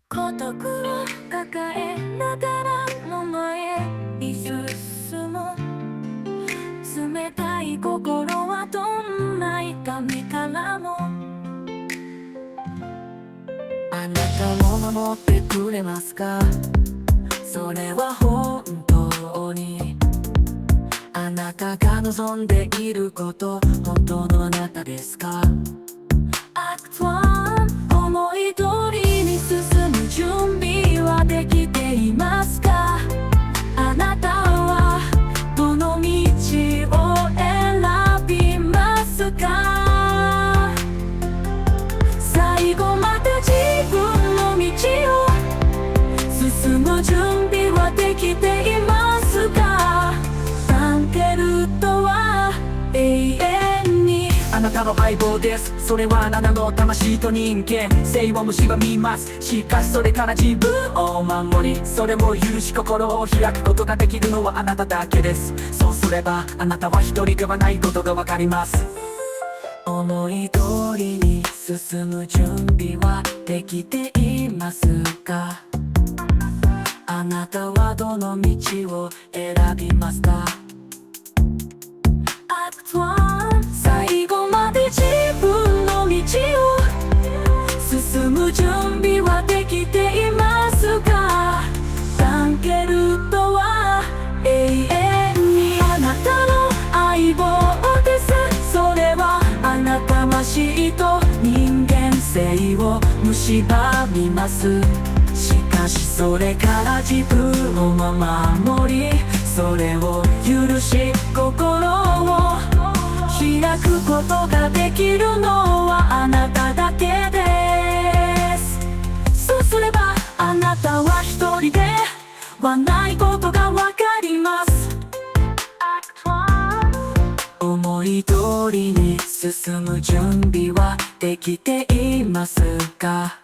孤独を抱えながらも前に進む。冷たい心はどんな痛みからもあなたを守ってくれますか？それは本当にあなたが望んでいること、本当のあなたですか？アクトワン、思い通りに進む準備はできていますか？あなたはどの道を選びますか？最後まで自分の道を進む準備はできていますか？タンケルとは永遠にあなたの相棒です。それはあなたの魂と人間性を蝕みます。しかしそれから自分を守り、それを許し心を開くことができるのはあなただけです。そうすればあなたは一人ではないことがわかります。思い通りに進む準備はできていますか？あなたはどの道を選びますか？アクトワン、最後まで自分の道を進む準備はできていますか？タンケルとは永遠にあなたの相棒です。それはあなた魂と人間性を蝕みます。しかしそれから自分を守り、それを許し心を開くことができるのはあなただけです。そうすればあなたは一人ではないことがわかります。思い通りに進む準備はできていますか？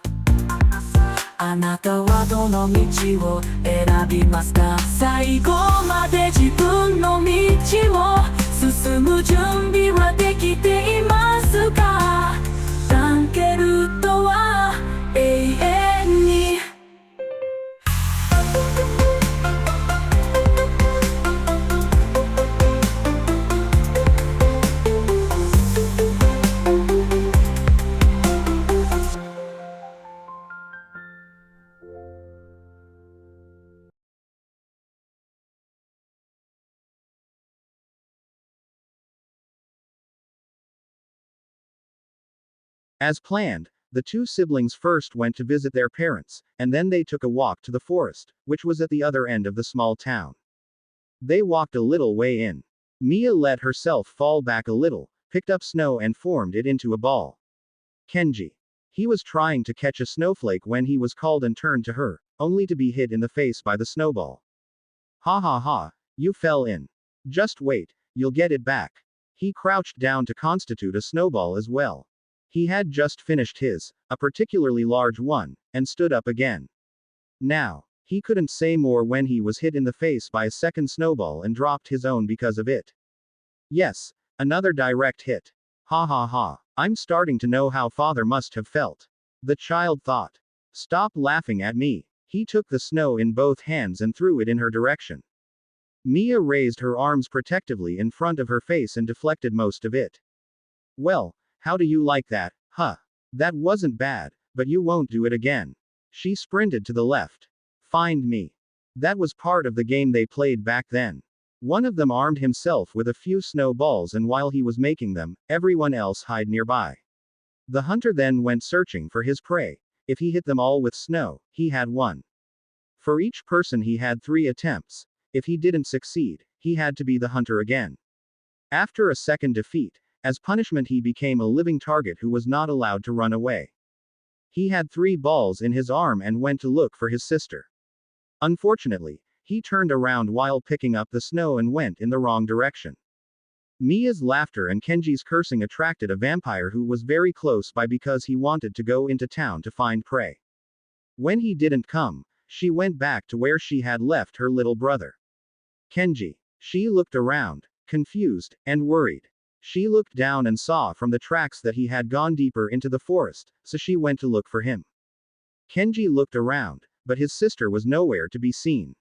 あなたはどの道を選びますか？最後まで自分の道を進む準備はできていますか？タンケルとは永遠にAs planned, the two siblings first went to visit their parents, and then they took a walk to the forest, which was at the other end of the small town. They walked a little way in. Mia let herself fall back a little, picked up snow and formed it into a ball. Kenji. He was trying to catch a snowflake when he was called and turned to her, only to be hit in the face by the snowball. Ha ha ha, you fell in. Just wait, you'll get it back. He crouched down to constitute a snowball as well. He had just finished his, a particularly large one, and stood up again. Now, he couldn't say more when he was hit in the face by a second snowball and dropped his own because of it. Yes, another direct hit. Ha ha ha, I'm starting to know how father must have felt. The child thought. Stop laughing at me. He took the snow in both hands and threw it in her direction. Mia raised her arms protectively in front of her face and deflected most of it. Well, how do you like that, huh? That wasn't bad, but you won't do it again. She sprinted to the left. Find me. That was part of the game they played back then. One of them armed himself with a few snowballs, and while he was making them, everyone else hid nearby. The hunter then went searching for his prey. If he hit them all with snow, he had one. For each person he had 3 attempts. If he didn't succeed, he had to be the hunter again. After a second defeat, as punishment he became a living target who was not allowed to run away. He had 3 balls in his arm and went to look for his sister. Unfortunately, he turned around while picking up the snow and went in the wrong direction. Mia's laughter and Kenji's cursing attracted a vampire who was very close by because he wanted to go into town to find prey. When he didn't come, she went back to where she had left her little brother. Kenji. She looked around, confused and worried. She looked down and saw from the tracks that he had gone deeper into the forest, so she went to look for him. Kenji looked around, but his sister was nowhere to be seen.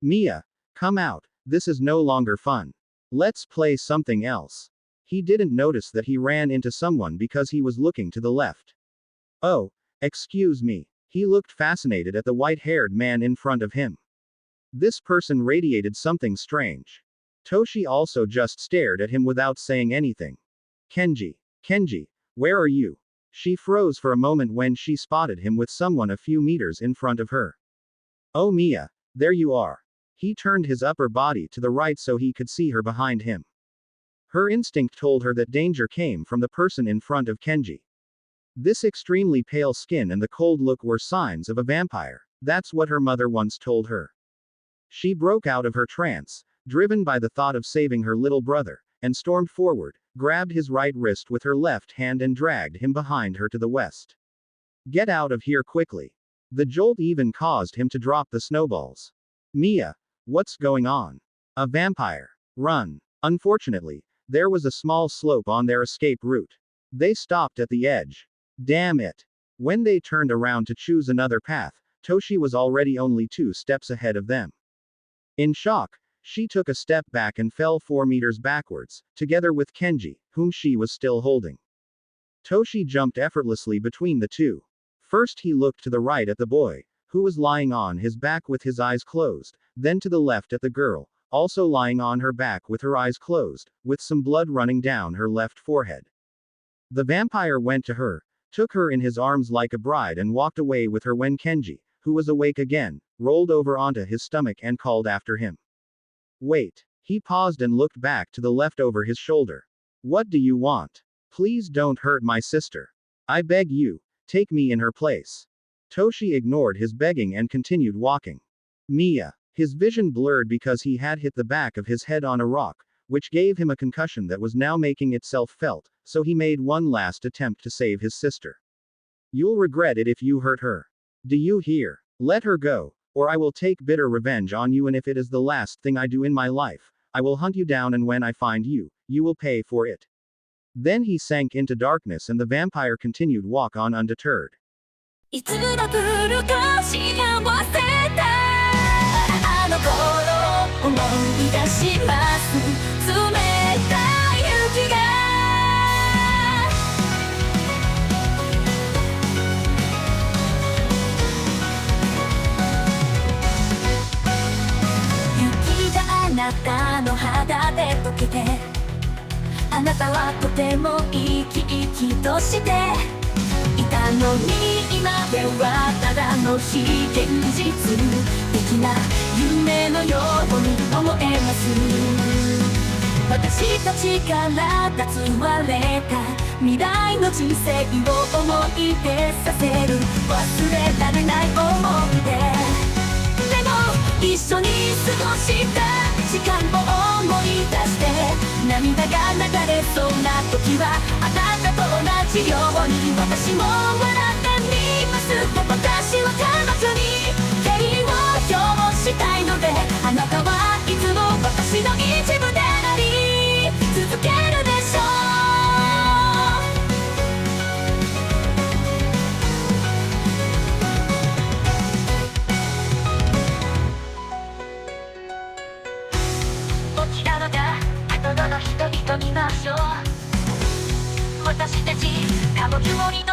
Mia, come out, this is no longer fun. Let's play something else. He didn't notice that he ran into someone because he was looking to the left. Oh, excuse me. He looked fascinated at the white-haired man in front of him. This person radiated something strange. Toshi also just stared at him without saying anything. Kenji, where are you? She froze for a moment when she spotted him with someone a few meters in front of her. Oh Mia, there you are. He turned his upper body to the right so he could see her behind him. Her instinct told her that danger came from the person in front of Kenji. This extremely pale skin and the cold look were signs of a vampire. That's what her mother once told her. She broke out of her trance, driven by the thought of saving her little brother, and stormed forward, grabbed his right wrist with her left hand and dragged him behind her to the west. Get out of here quickly. The jolt even caused him to drop the snowballs. Mia, what's going on? A vampire. Run. Unfortunately, there was a small slope on their escape route. They stopped at the edge. Damn it. When they turned around to choose another path, Toshi was already only 2 steps ahead of them. In shock, she took a step back and fell 4 meters backwards, together with Kenji, whom she was still holding. Toshi jumped effortlessly between the two. First he looked to the right at the boy, who was lying on his back with his eyes closed, then to the left at the girl, also lying on her back with her eyes closed, with some blood running down her left forehead. The vampire went to her, took her in his arms like a bride and walked away with her when Kenji, who was awake again, rolled over onto his stomach and called after him. Wait. He paused and looked back to the left over his shoulder. What do you want? Please don't hurt my sister. I beg you, take me in her place. Toshi ignored his begging and continued walking. Mia. His vision blurred because he had hit the back of his head on a rock, which gave him a concussion that was now making itself felt, so he made one last attempt to save his sister. You'll regret it if you hurt her. Do you hear? Let her go, or I will take bitter revenge on you, and if it is the last thing I do in my life, I will hunt you down, and when I find you, you will pay for it. Then he sank into darkness and the vampire continued walk on undeterred. いつも来るか幸せだあの頃を思い出します冷たい雪が雪があなたの肌で溶けてあなたはとても生き生きとしていたのに今ではただの非現実的な夢のように思えます私たちから断われた未来の人生を思い出させる忘れられない思い出でも一緒に過ごした時間を思い出して涙が流れそうな時はあなたと同じように私も笑ってみます私は彼女に敬意を表したいのであなたはいつも私の一部であり続けるでしょう起きたのだ後の人々見ましょう私たち歌舞伎を二度